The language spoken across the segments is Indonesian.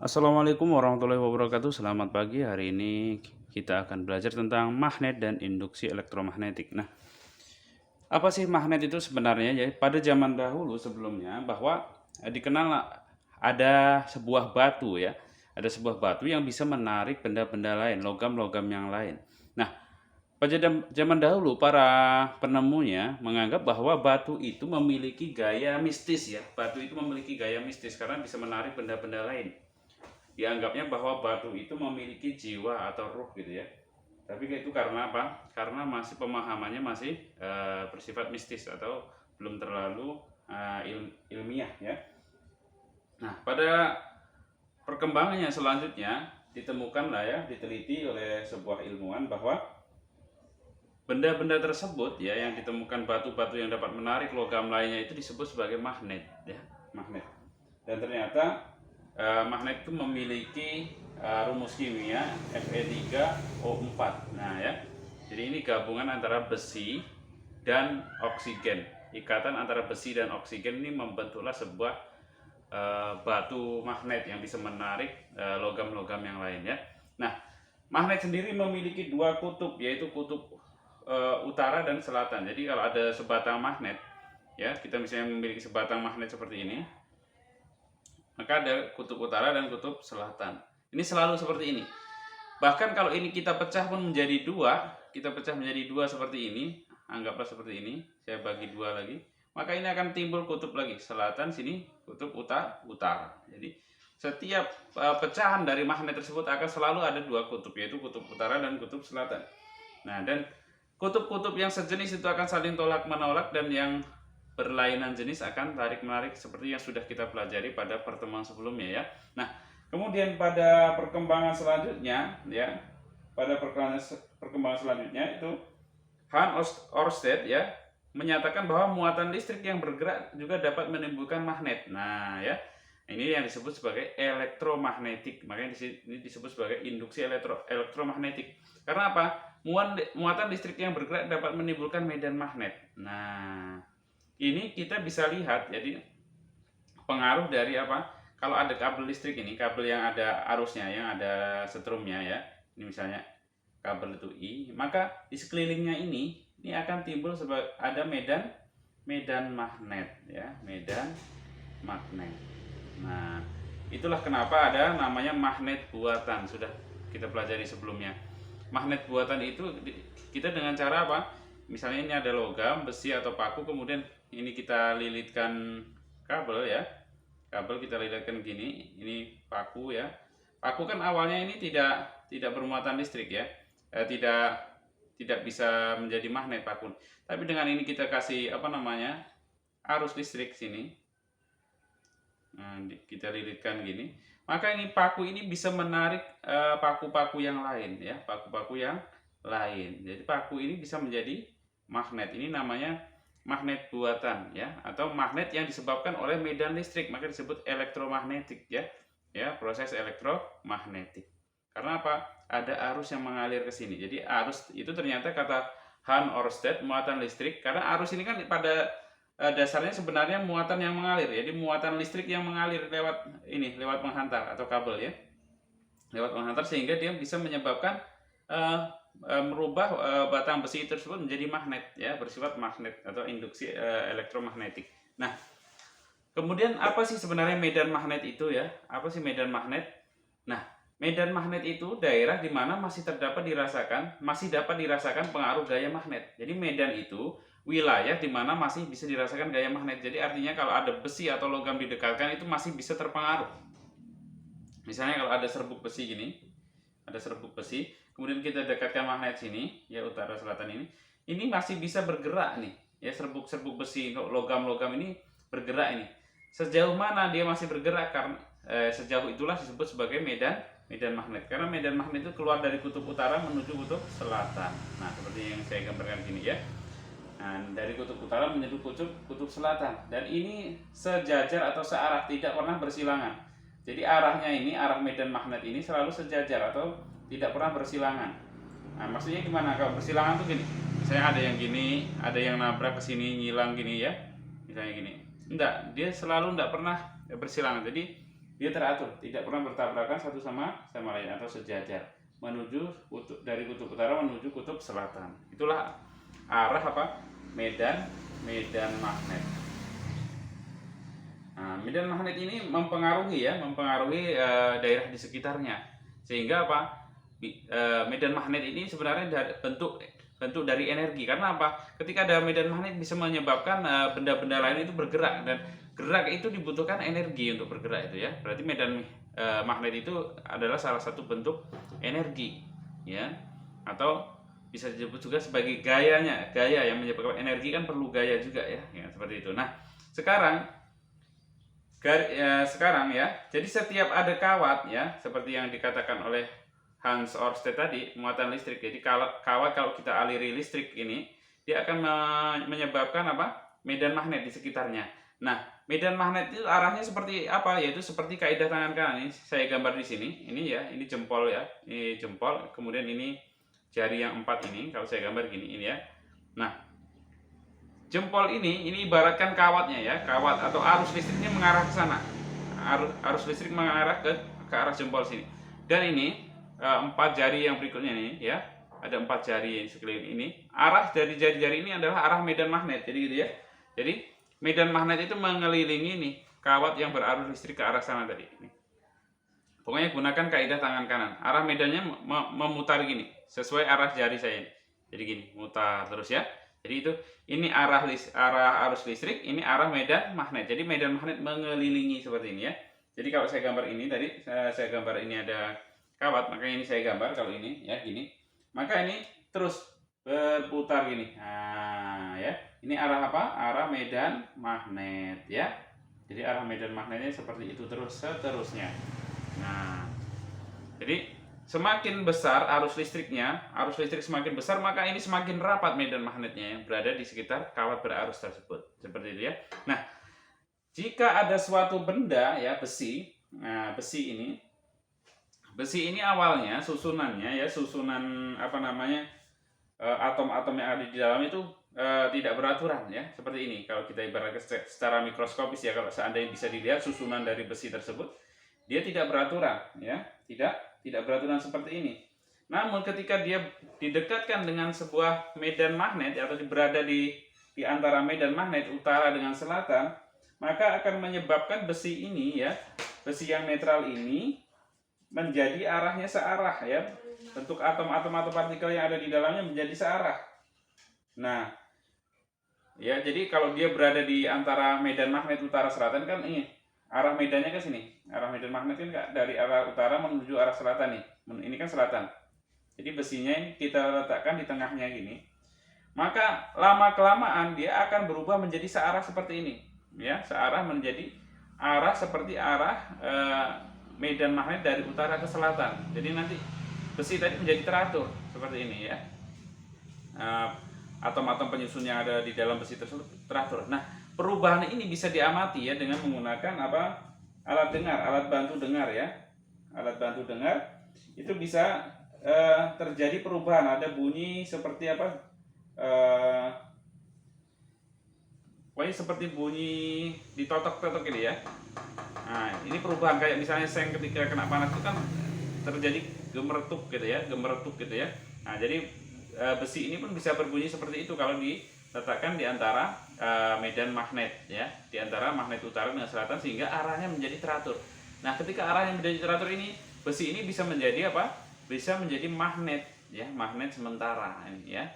Assalamualaikum warahmatullahi wabarakatuh. Selamat pagi. Hari ini kita akan belajar tentang magnet dan induksi elektromagnetik. Nah, apa sih magnet itu sebenarnya? Ya, pada zaman dahulu sebelumnya bahwa dikenal ada sebuah batu ya. Ada sebuah batu yang bisa menarik benda-benda lain, logam-logam yang lain. Nah, pada zaman dahulu para penemunya menganggap bahwa batu itu memiliki gaya mistis ya. Batu itu memiliki gaya mistis karena bisa menarik benda-benda lain. Dianggapnya bahwa batu itu memiliki jiwa atau ruh gitu ya. Tapi itu karena apa? Karena masih pemahamannya masih bersifat mistis atau belum terlalu ilmiah ya. Nah, pada perkembangannya selanjutnya ditemukanlah ya, diteliti oleh sebuah ilmuwan bahwa benda-benda tersebut ya yang ditemukan batu-batu yang dapat menarik logam lainnya itu disebut sebagai magnet ya, magnet. Dan ternyata magnet itu memiliki rumus kimia Fe3O4. Nah ya, jadi ini gabungan antara besi dan oksigen. Ikatan antara besi dan oksigen ini membentuklah sebuah batu magnet yang bisa menarik logam-logam yang lain ya. Nah, magnet sendiri memiliki dua kutub, yaitu kutub utara dan selatan. Jadi kalau ada sebatang magnet ya, kita misalnya memiliki sebatang magnet seperti ini, maka ada kutub utara dan kutub selatan. Ini selalu seperti ini. Bahkan kalau ini kita pecah pun menjadi dua, kita pecah menjadi dua seperti ini, anggaplah seperti ini, saya bagi dua lagi, maka ini akan timbul kutub lagi, selatan sini kutub utara. Jadi setiap pecahan dari magnet tersebut akan selalu ada dua kutub, yaitu kutub utara dan kutub selatan. Nah, dan kutub-kutub yang sejenis itu akan saling tolak menolak, dan yang berlainan jenis akan tarik menarik seperti yang sudah kita pelajari pada pertemuan sebelumnya ya. Nah, kemudian pada perkembangan selanjutnya ya, pada perkembangan selanjutnya itu Hans Ørsted ya menyatakan bahwa muatan listrik yang bergerak juga dapat menimbulkan magnet. Nah ya, ini yang disebut sebagai elektromagnetik. Makanya ini disebut sebagai induksi elektromagnetik. Karena apa? Muatan listrik yang bergerak dapat menimbulkan medan magnet. Nah, ini kita bisa lihat jadi pengaruh dari apa? Kalau ada kabel listrik ini, kabel yang ada arusnya, yang ada setrumnya ya. Ini misalnya kabel itu I, maka di sekelilingnya ini akan timbul ada medan magnet ya, medan magnet. Nah, itulah kenapa ada namanya magnet buatan, sudah kita pelajari sebelumnya. Magnet buatan itu kita dengan cara apa? Misalnya ini ada logam, besi atau paku, kemudian ini kita lilitkan kabel ya. Kabel kita lilitkan gini, ini paku ya. Paku kan awalnya ini tidak bermuatan listrik ya. Tidak bisa menjadi magnet paku. Tapi dengan ini kita kasih apa namanya? Arus listrik sini. Nah, kita lilitkan gini. Maka ini paku ini bisa menarik paku-paku yang lain ya, paku-paku yang lain. Jadi paku ini bisa menjadi magnet. Ini namanya magnet buatan ya, atau magnet yang disebabkan oleh medan listrik, maka disebut elektromagnetik ya. Ya, proses elektromagnetik. Karena apa? Ada arus yang mengalir ke sini. Jadi arus itu ternyata kata Hans Ørsted muatan listrik, karena arus ini kan pada dasarnya sebenarnya muatan yang mengalir. Jadi muatan listrik yang mengalir lewat penghantar atau kabel ya. Lewat penghantar sehingga dia bisa menyebabkan merubah batang besi tersebut menjadi magnet ya, bersifat magnet atau induksi elektromagnetik. Nah, kemudian apa sih sebenarnya medan magnet itu ya? Apa sih medan magnet? Nah, medan magnet itu daerah di mana masih dapat dirasakan pengaruh gaya magnet. Jadi medan itu wilayah di mana masih bisa dirasakan gaya magnet. Jadi artinya kalau ada besi atau logam didekatkan itu masih bisa terpengaruh. Misalnya kalau ada serbuk besi gini, ada serbuk besi, kemudian kita dekatkan magnet sini, ya utara selatan ini masih bisa bergerak nih, ya serbuk-serbuk besi, logam-logam ini bergerak ini. Sejauh mana dia masih bergerak? Karena sejauh itulah disebut sebagai medan magnet. Karena medan magnet itu keluar dari kutub utara menuju kutub selatan. Nah, seperti yang saya gambarkan gini ya. Nah, dari kutub utara menuju kutub selatan, dan ini sejajar atau searah, tidak pernah bersilangan. Jadi arahnya ini, arah medan magnet ini selalu sejajar atau tidak pernah bersilangan. Nah, maksudnya gimana kalau bersilangan tuh gini? Misalnya ada yang gini, ada yang nabrak ke sini, nyilang gini ya. Misalnya gini. Enggak, dia selalu enggak pernah bersilangan. Jadi dia teratur, tidak pernah bertabrakan satu sama lain atau sejajar menuju dari kutub utara menuju kutub selatan. Itulah arah apa? Medan magnet. Nah, medan magnet ini mempengaruhi daerah di sekitarnya, sehingga apa? Medan magnet ini sebenarnya bentuk dari energi. Karena apa? Ketika ada medan magnet bisa menyebabkan benda-benda lain itu bergerak, dan gerak itu dibutuhkan energi untuk bergerak itu ya. Berarti medan magnet itu adalah salah satu bentuk energi ya, atau bisa disebut juga sebagai gaya yang menyebabkan energi. Kan perlu gaya juga ya seperti itu. Nah, sekarang ya, jadi setiap ada kawat ya, seperti yang dikatakan oleh Hans Ørsted tadi, muatan listrik. Jadi kawat kalau kita aliri listrik ini, dia akan menyebabkan apa? Medan magnet di sekitarnya. Nah, medan magnet itu arahnya seperti apa? Yaitu seperti kaidah tangan kanan. Ini saya gambar di sini. Ini ya, ini jempol ya. Ini jempol, kemudian ini jari yang 4 ini. Kalau saya gambar gini, ini ya. Nah, jempol ini ibaratkan kawatnya ya, kawat atau arus listriknya mengarah ke sana. Arus listrik mengarah ke arah jempol sini. Dan ini 4 jari yang berikutnya ini ya, ada 4 jari sekeliling ini. Arah dari jari-jari ini adalah arah medan magnet. Jadi gitu ya. Jadi medan magnet itu mengelilingi nih kawat yang berarus listrik ke arah sana tadi. Pokoknya gunakan kaidah tangan kanan. Arah medannya memutar gini, sesuai arah jari saya ini. Jadi gini, mutar terus ya. Jadi ini arah arus listrik, ini arah medan magnet. Jadi medan magnet mengelilingi seperti ini ya. Jadi kalau saya gambar ini tadi, saya gambar ini ada kawat, maka ini saya gambar kalau ini ya gini. Maka ini terus berputar gini. Nah, ya. Ini arah apa? Arah medan magnet ya. Jadi arah medan magnetnya seperti itu terus seterusnya. Nah, jadi semakin besar arus listrik semakin besar, maka ini semakin rapat medan magnetnya yang berada di sekitar kawat berarus tersebut. Seperti itu ya. Nah, jika ada suatu benda ya, besi. Nah, besi ini awalnya susunannya ya, susunan apa namanya? Atom-atom yang ada di dalam itu tidak beraturan ya, seperti ini. Kalau kita ibaratkan secara mikroskopis ya, kalau seandainya bisa dilihat susunan dari besi tersebut, dia tidak beraturan ya, tidak beraturan seperti ini. Namun ketika dia didekatkan dengan sebuah medan magnet atau berada di antara medan magnet utara dengan selatan, maka akan menyebabkan besi ini ya, besi yang netral ini menjadi arahnya searah ya. Bentuk atom-atom atau partikel yang ada di dalamnya menjadi searah. Nah, ya jadi kalau dia berada di antara medan magnet utara selatan kan ini arah medannya ke sini. Arah medan magnet kan dari arah utara menuju arah selatan nih. Ini kan selatan. Jadi besinya ini kita letakkan di tengahnya gini. Maka lama kelamaan dia akan berubah menjadi searah seperti ini. Ya, searah menjadi arah seperti arah medan magnet dari utara ke selatan. Jadi nanti besi tadi menjadi teratur seperti ini ya. Atom-atom penyusun yang ada di dalam besi tersebut teratur. Nah, perubahan ini bisa diamati ya dengan menggunakan apa? Alat bantu dengar ya. Alat bantu dengar itu bisa terjadi perubahan. Ada bunyi seperti apa? Pokoknya seperti bunyi ditotok-totok ini ya. Nah, ini perubahan kayak misalnya seng ketika kena panas itu kan terjadi gemeretuk gitu ya. Nah, jadi besi ini pun bisa berbunyi seperti itu kalau diletakkan di antara medan magnet ya, di antara magnet utara dan selatan, sehingga arahnya menjadi teratur. Nah, ketika arahnya menjadi teratur ini, besi ini bisa menjadi apa? Bisa menjadi magnet ya, magnet sementara ini ya.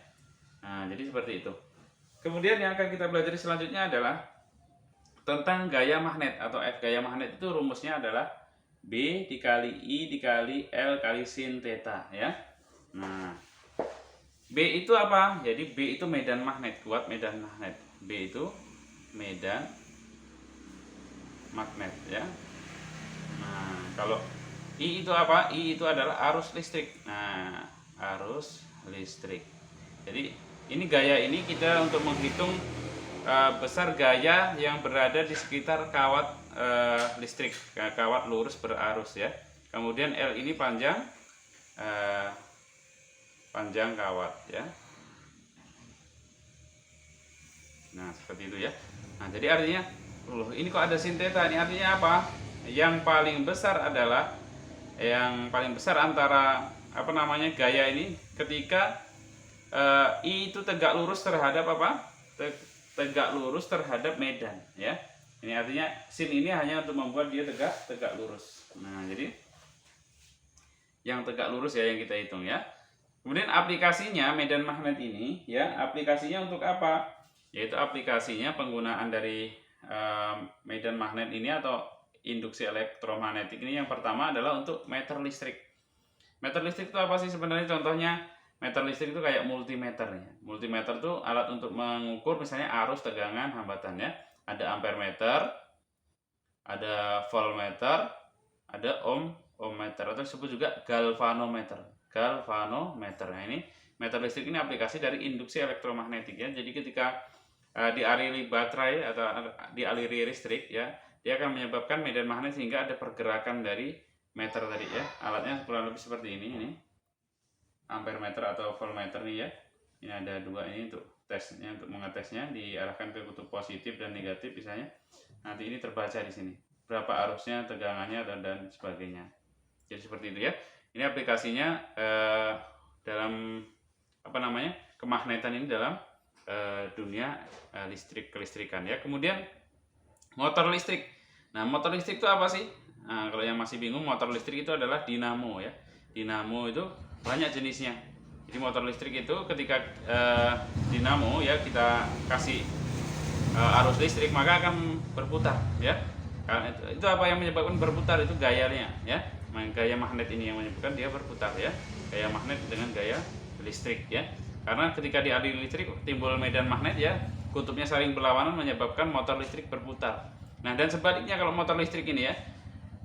Nah, jadi seperti itu. Kemudian yang akan kita pelajari selanjutnya adalah tentang gaya magnet atau F. Gaya magnet itu rumusnya adalah B dikali I dikali L kali sin theta ya. Nah, B itu apa? Jadi B itu medan magnet, kuat medan magnet. B itu medan magnet ya. Nah, kalau I itu apa? I itu adalah arus listrik. Nah, arus listrik. Jadi ini gaya ini kita untuk menghitung besar gaya yang berada di sekitar kawat listrik, kawat lurus berarus ya. Kemudian L ini panjang kawat ya. Nah, seperti itu ya. Nah, jadi artinya ini kok ada sin theta, ini artinya apa? yang paling besar adalah antara gaya ini ketika I itu tegak lurus terhadap tegak lurus terhadap medan ya. Ini artinya sin ini hanya untuk membuat dia tegak lurus. Nah, jadi yang tegak lurus ya yang kita hitung ya. Kemudian aplikasinya medan magnet ini ya, aplikasinya untuk apa? Yaitu aplikasinya penggunaan dari medan magnet ini atau induksi elektromagnetik ini yang pertama adalah untuk meter listrik. Meter listrik itu apa sih sebenarnya? Contohnya meter listrik itu kayak multimeter ya. Multimeter itu alat untuk mengukur misalnya arus, tegangan, hambatan ya. Ada ampere meter, ada voltmeter, ada ohmmeter atau disebut juga galvanometer. Nah, ini meter listrik ini aplikasi dari induksi elektromagnetik ya. Jadi ketika dialiri baterai atau dialiri listrik ya, dia akan menyebabkan medan magnet sehingga ada pergerakan dari meter tadi ya. Alatnya kurang lebih seperti ini ampere meter atau voltmeter nih ya. Ini ada dua ini untuk tesnya, untuk mengetesnya diarahkan ke kutub positif dan negatif misalnya. Nanti ini terbaca di sini berapa arusnya, tegangannya dan sebagainya. Jadi seperti itu ya. Ini aplikasinya dalam kemagnetan ini dalam dunia kelistrikan ya. Kemudian motor listrik. Nah, motor listrik itu apa sih? Nah, kalau yang masih bingung, motor listrik itu adalah dinamo ya. Dinamo itu banyak jenisnya. Jadi motor listrik itu ketika dinamo ya kita kasih arus listrik maka akan berputar ya. Karena itu apa yang menyebabkan berputar? Itu gayanya ya. Gaya magnet ini yang menyebabkan dia berputar ya. Gaya magnet dengan gaya listrik ya. Karena ketika dialiri listrik timbul medan magnet ya, kutubnya saling berlawanan menyebabkan motor listrik berputar. Nah, dan sebaliknya kalau motor listrik ini ya,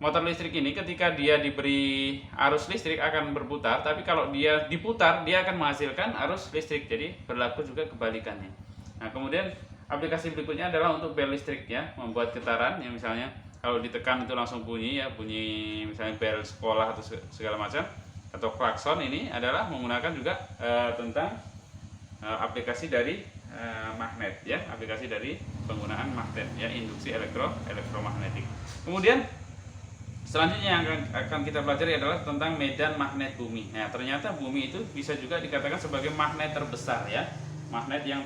motor listrik ini ketika dia diberi arus listrik akan berputar, tapi kalau dia diputar dia akan menghasilkan arus listrik. Jadi berlaku juga kebalikannya. Nah, kemudian aplikasi berikutnya adalah untuk bel listrik ya, membuat getaran yang misalnya kalau ditekan itu langsung bunyi ya, bunyi misalnya bel sekolah atau segala macam, atau klakson. Ini adalah menggunakan juga tentang aplikasi dari magnet ya, aplikasi dari penggunaan magnet ya, induksi elektromagnetik. Kemudian selanjutnya yang akan kita pelajari adalah tentang medan magnet bumi. Nah, ternyata bumi itu bisa juga dikatakan sebagai magnet terbesar ya, magnet yang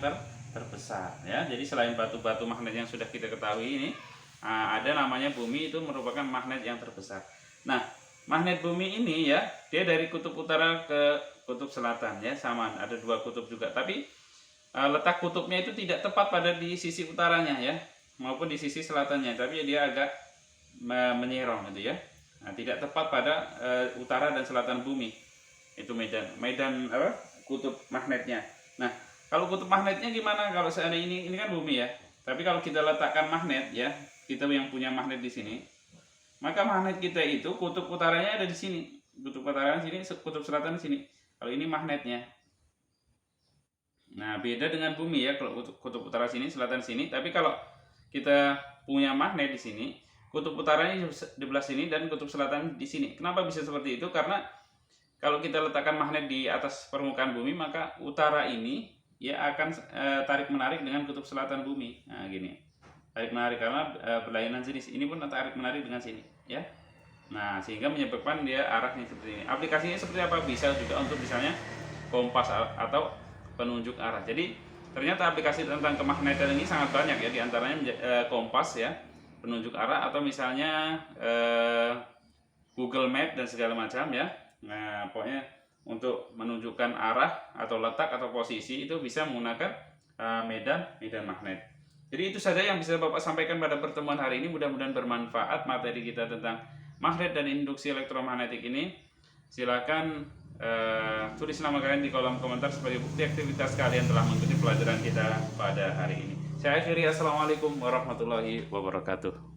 terbesar ya. Jadi selain batu-batu magnet yang sudah kita ketahui ini, ada namanya bumi, itu merupakan magnet yang terbesar. Nah, magnet bumi ini ya, dia dari kutub utara ke kutub selatan ya, sama ada dua kutub juga, tapi letak kutubnya itu tidak tepat pada di sisi utaranya ya, maupun di sisi selatannya, tapi dia agak menyerong gitu ya. Nah, tidak tepat pada utara dan selatan bumi. Itu medan kutub magnetnya. Nah, kalau kutub magnetnya gimana? Kalau seandainya ini kan bumi ya. Tapi kalau kita letakkan magnet ya, kita yang punya magnet di sini, maka magnet kita itu kutub utaranya ada di sini, kutub utara di sini, kutub selatan di sini. Kalau ini magnetnya. Nah, beda dengan bumi ya, kalau kutub utara sini, selatan sini. Tapi kalau kita punya magnet di sini, kutub utaranya di belah sini dan kutub selatan di sini. Kenapa bisa seperti itu? Karena kalau kita letakkan magnet di atas permukaan bumi, maka utara ini ya akan tarik menarik dengan kutub selatan bumi. Nah, gini. Tarik menarik karena berlainan sini. Ini pun tarik menarik dengan sini, ya. Nah, sehingga menyebabkan dia arahnya seperti ini. Aplikasinya seperti apa? Bisa juga untuk misalnya kompas atau penunjuk arah. Jadi ternyata aplikasi tentang kemagnetan ini sangat banyak ya, diantaranya kompas ya, penunjuk arah, atau misalnya Google Map dan segala macam ya. Nah, pokoknya untuk menunjukkan arah atau letak atau posisi itu bisa menggunakan medan magnet. Jadi itu saja yang bisa Bapak sampaikan pada pertemuan hari ini. Mudah-mudahan bermanfaat materi kita tentang magnet dan induksi elektromagnetik ini. Silakan tulis nama kalian di kolom komentar sebagai bukti aktivitas kalian telah mengikuti pelajaran kita pada hari ini. Saya akhiri, assalamualaikum warahmatullahi wabarakatuh.